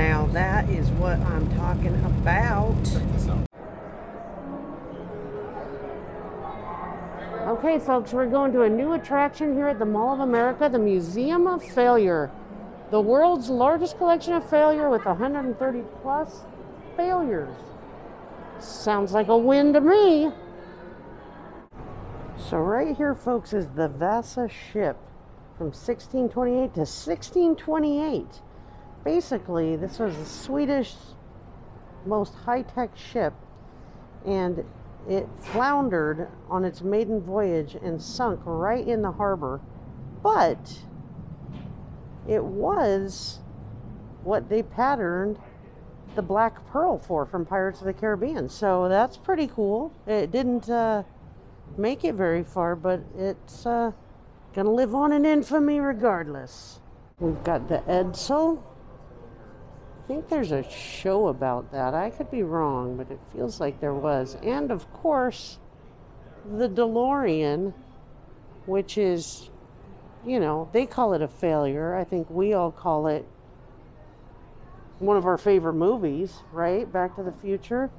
Now that is what I'm talking about. Okay, folks, we're going to a new attraction here at the Mall of America, the Museum of Failure. The world's largest collection of failure with 130 plus failures. Sounds like a win to me. So right here, folks, is the Vasa Ship from 1628 to 1628. Basically, this was the Swedish most high-tech ship, and it floundered on its maiden voyage and sunk right in the harbor. But it was what they patterned the Black Pearl for from Pirates of the Caribbean. So that's pretty cool. It didn't make it very far, but it's gonna live on in infamy regardless. We've got the Edsel. I think there's a show about that. I could be wrong, but it feels like there was. And of course, the Delorean, which is, you know, they call it a failure. I think we all call it one of our favorite movies, right? Back to the Future.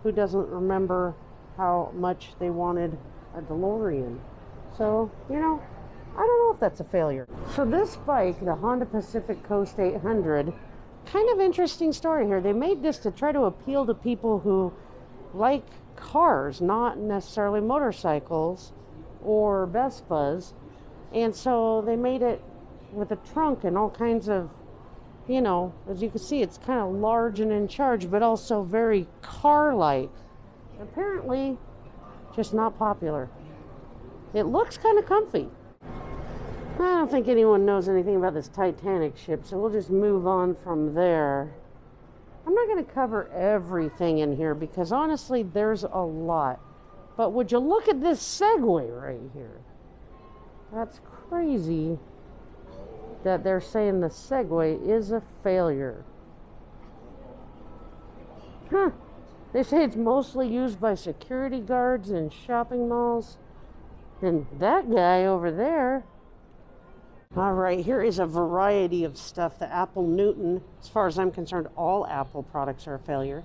Who doesn't remember how much they wanted a DeLorean? So, you know, I don't know if that's a failure. So this bike, the Honda Pacific Coast 800, kind of interesting story here. They made this to try to appeal to people who like cars, not necessarily motorcycles or Vespas. And so they made it with a trunk and all kinds of, you know, as you can see, it's kind of large and in charge, but also very car-like. Apparently, just not popular. It looks kind of comfy. I don't think anyone knows anything about this Titanic ship, so we'll just move on from there. I'm not going to cover everything in here because honestly, there's a lot. But would you look at this Segway right here? That's crazy that they're saying the Segway is a failure. Huh. They say it's mostly used by security guards in shopping malls. And that guy over there. All right, here is a variety of stuff. The Apple Newton, as far as I'm concerned, all Apple products are a failure.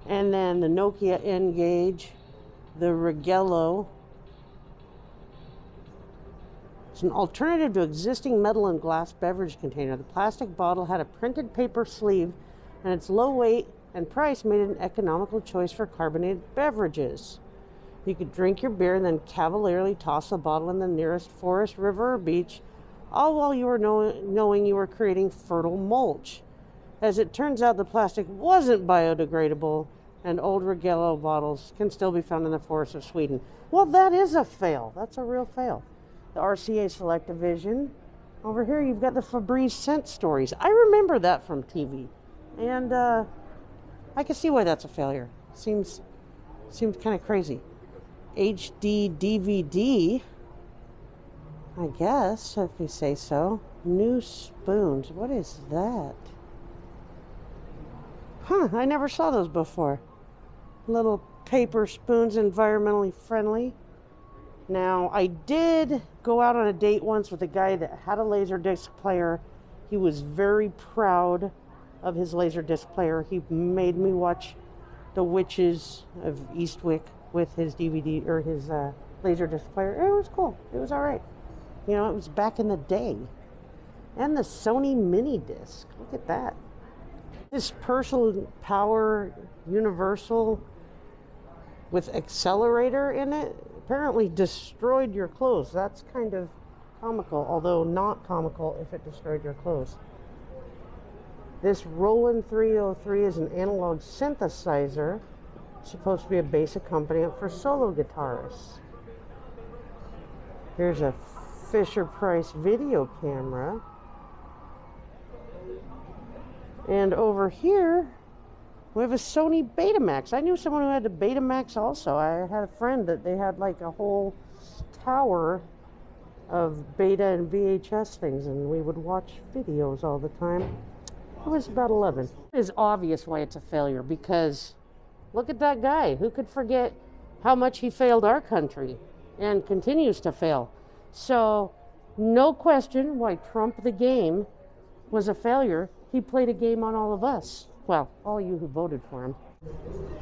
And then the Nokia N-Gage, the Righello. It's an alternative to existing metal and glass beverage container. The plastic bottle had a printed paper sleeve, and its low weight and price made it an economical choice for carbonated beverages. You could drink your beer and then cavalierly toss the bottle in the nearest forest, river, or beach, all while you were knowing you were creating fertile mulch. As it turns out, the plastic wasn't biodegradable, and old Righello bottles can still be found in the forests of Sweden. Well, that is a fail. That's a real fail. The RCA Select Division. Over here, you've got the Febreze scent stories. I remember that from TV, and I can see why that's a failure. Seems kind of crazy. HD DVD. I guess, if you say so. New spoons. What is that? Huh, I never saw those before. Little paper spoons, environmentally friendly. Now, I did go out on a date once with a guy that had a Laserdisc player. He was very proud of his Laserdisc player. He made me watch The Witches of Eastwick with his DVD, or his Laserdisc player. It was cool. It was all right. You know, it was back in the day. And the Sony mini disc. Look at that. This Personal Power Universal with accelerator in it apparently destroyed your clothes. That's kind of comical, although not comical if it destroyed your clothes. This Roland 303 is an analog synthesizer. It's supposed to be a bass accompaniment for solo guitarists. Here's a Fisher-Price video camera. And over here, we have a Sony Betamax. I knew someone who had a Betamax also. I had a friend that they had like a whole tower of Beta and VHS things, and we would watch videos all the time. I was about 11. It is obvious why it's a failure, because look at that guy. Who could forget how much he failed our country and continues to fail? So, no question why Trump the Game was a failure. he played a game on all of us. Well, all you who voted for him.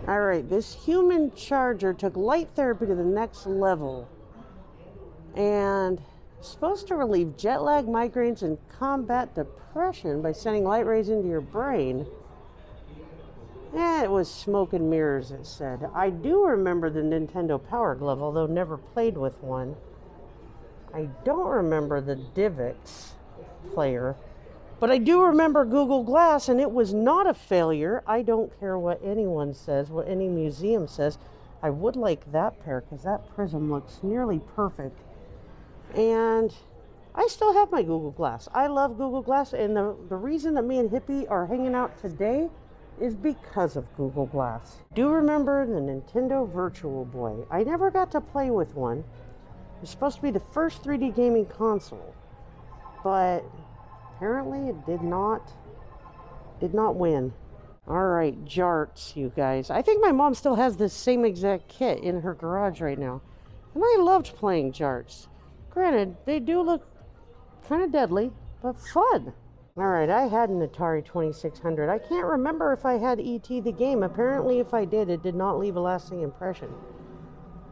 All right, this human charger took light therapy to the next level. And supposed to relieve jet lag, migraines, and combat depression by sending light rays into your brain. It was smoke and mirrors, it said. I do remember the Nintendo Power Glove, although never played with one. I don't remember the DivX player, but I do remember Google Glass, and it was not a failure. I don't care what anyone says, what any museum says. I would like that pair because that prism looks nearly perfect. And I still have my Google Glass. I love Google Glass, and the reason that me and Hippie are hanging out today is because of Google Glass. Do remember the Nintendo Virtual Boy. I never got to play with one. It was supposed to be the first 3D gaming console, but apparently it did not win. All right, jarts, you guys. I think my mom still has this same exact kit in her garage right now, and I loved playing jarts. Granted, they do look kind of deadly, but fun. All right, I had an Atari 2600. I can't remember if I had E.T. the game. Apparently, if I did, it did not leave a lasting impression.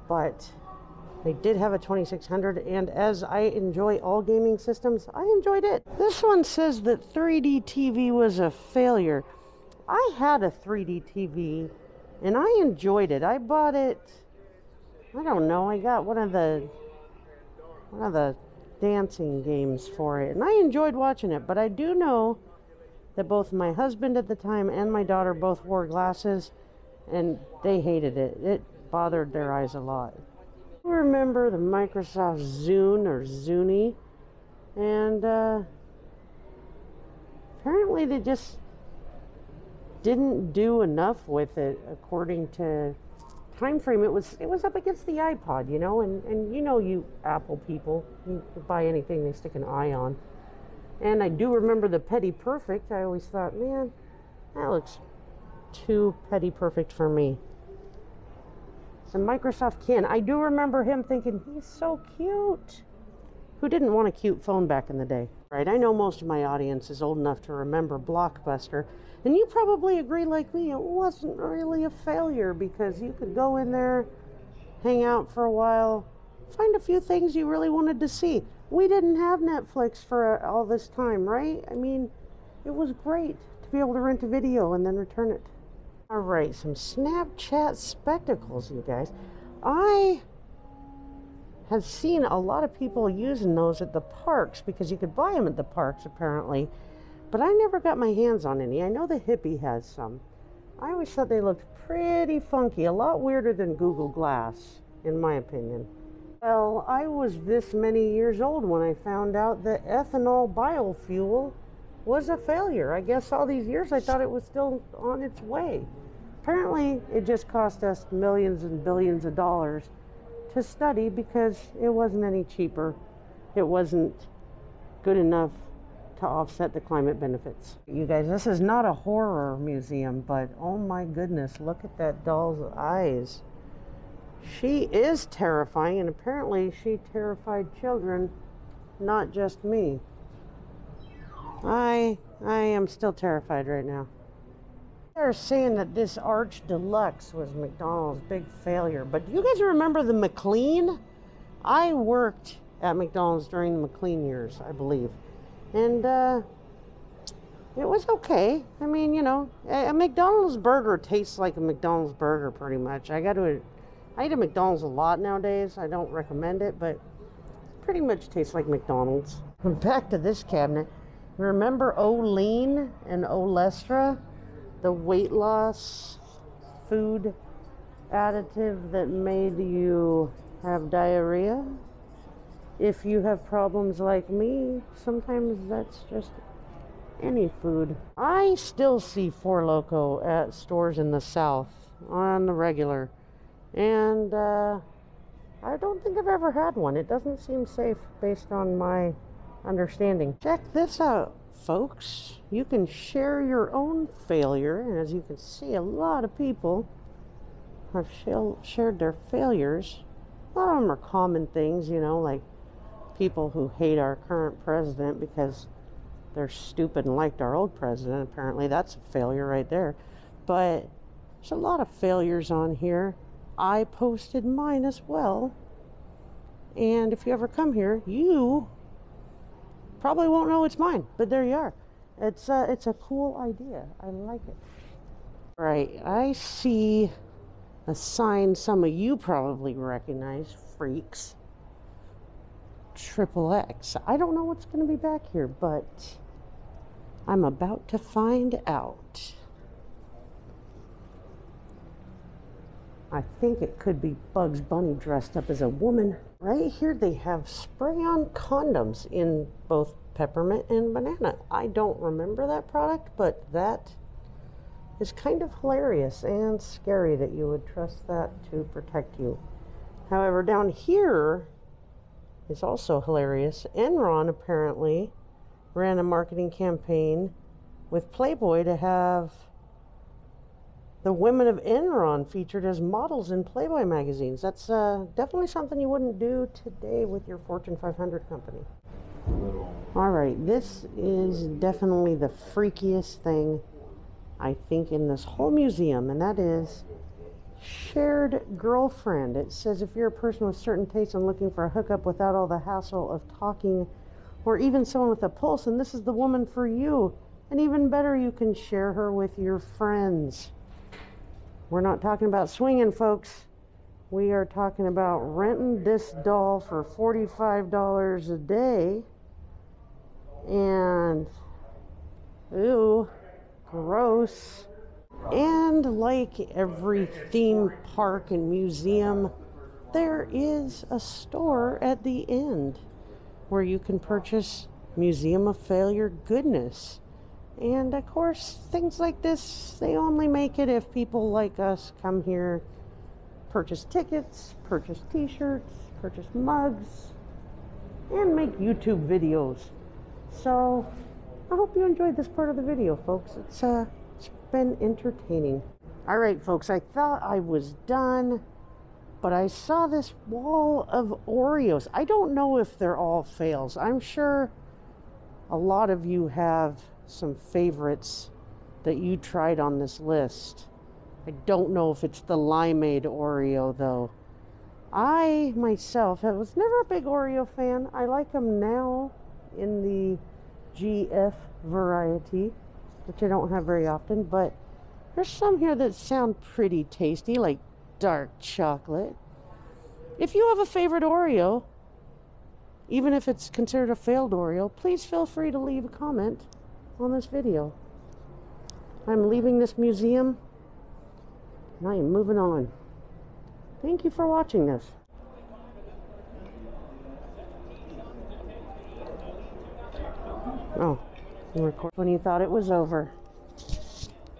But I did have a 2600, and as I enjoy all gaming systems, I enjoyed it. This one says that 3D TV was a failure. I had a 3D TV, and I enjoyed it. I bought it, I don't know, I got one of the dancing games for it, and I enjoyed watching it. But I do know that both my husband at the time and my daughter both wore glasses, and they hated it. It bothered their eyes a lot. I remember the Microsoft Zune or Zuni, and apparently they just didn't do enough with it according to time frame. It was up against the iPod, you know, and you know, you Apple people, you buy anything they stick an eye on. And I do remember the Petty Perfect. I always thought, man, that looks too Petty Perfect for me. The Microsoft Ken, I do remember him thinking, he's so cute. Who didn't want a cute phone back in the day? Right, I know most of my audience is old enough to remember Blockbuster, and you probably agree like me, it wasn't really a failure because you could go in there, hang out for a while, find a few things you really wanted to see. We didn't have Netflix for all this time, right? I mean, it was great to be able to rent a video and then return it. All right, some Snapchat spectacles, you guys. I have seen a lot of people using those at the parks because you could buy them at the parks apparently, but I never got my hands on any. I know the Hippie has some. I always thought they looked pretty funky, a lot weirder than Google Glass, in my opinion. Well, I was this many years old when I found out that ethanol biofuel was a failure. I guess all these years I thought it was still on its way. Apparently, it just cost us millions and billions of dollars to study because it wasn't any cheaper. It wasn't good enough to offset the climate benefits. You guys, this is not a horror museum, but oh my goodness, look at that doll's eyes. She is terrifying, and apparently she terrified children, not just me. I am still terrified right now. They're saying that this Arch Deluxe was McDonald's big failure, but do you guys remember the McLean? I worked at McDonald's during the McLean years, I believe, and it was okay. I mean, you know, a McDonald's burger tastes like a McDonald's burger pretty much. I eat at McDonald's a lot nowadays. I don't recommend it, but pretty much tastes like McDonald's. Back to this cabinet. Remember Olean and Olestra? The weight loss food additive that made you have diarrhea? If you have problems like me, sometimes that's just any food. I still see Four Loko at stores in the South on the regular, and I don't think I've ever had one. It doesn't seem safe based on my understanding. Check this out, folks. You can share your own failure, and as you can see, a lot of people have shared their failures. A lot of them are common things, you know, like people who hate our current president because they're stupid and liked our old president. Apparently that's a failure right there. But there's a lot of failures on here. I posted mine as well. And if you ever come here, you probably won't know it's mine. But there you are. It's a cool idea. I like it. Right, I see a sign some of you probably recognize, freaks. XXX. I don't know what's going to be back here, but I'm about to find out. I think it could be Bugs Bunny dressed up as a woman. Right here they have spray-on condoms in both peppermint and banana. I don't remember that product, but that is kind of hilarious and scary that you would trust that to protect you. However, down here is also hilarious. Enron apparently ran a marketing campaign with Playboy to have the women of Enron featured as models in Playboy magazines. That's definitely something you wouldn't do today with your Fortune 500 company. All right, this is definitely the freakiest thing I think in this whole museum, and that is shared girlfriend. It says if you're a person with certain tastes and looking for a hookup without all the hassle of talking, or even someone with a pulse, and this is the woman for you. And even better, you can share her with your friends. We're not talking about swinging, folks. We are talking about renting this doll for $45 a day. And, ew, gross. And like every theme park and museum, there is a store at the end where you can purchase Museum of Failure goodness. And of course, things like this, they only make it if people like us come here, purchase tickets, purchase t-shirts, purchase mugs, and make YouTube videos. So I hope you enjoyed this part of the video, folks. It's been entertaining. All right, folks, I thought I was done, but I saw this wall of Oreos. I don't know if they're all fails. I'm sure a lot of you have some favorites that you tried on this list. I don't know if it's the limeade Oreo, though. I myself was never a big Oreo fan. I like them now in the GF variety, which I don't have very often, but there's some here that sound pretty tasty, like dark chocolate. If you have a favorite Oreo, even if it's considered a failed Oreo, please feel free to leave a comment on this video. I'm leaving this museum and I am moving on. Thank you for watching this. Oh, record when you thought it was over.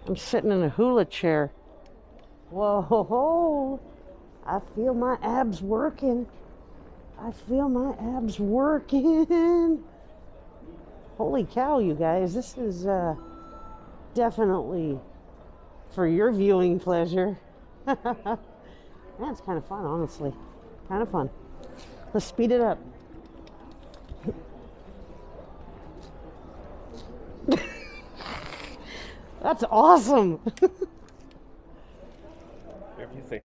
I'm sitting in a hula chair. Whoa, I feel my abs working. I feel my abs working. Holy cow, you guys. This is definitely for your viewing pleasure. That's kind of fun, honestly. Kind of fun. Let's speed it up. That's awesome. If you say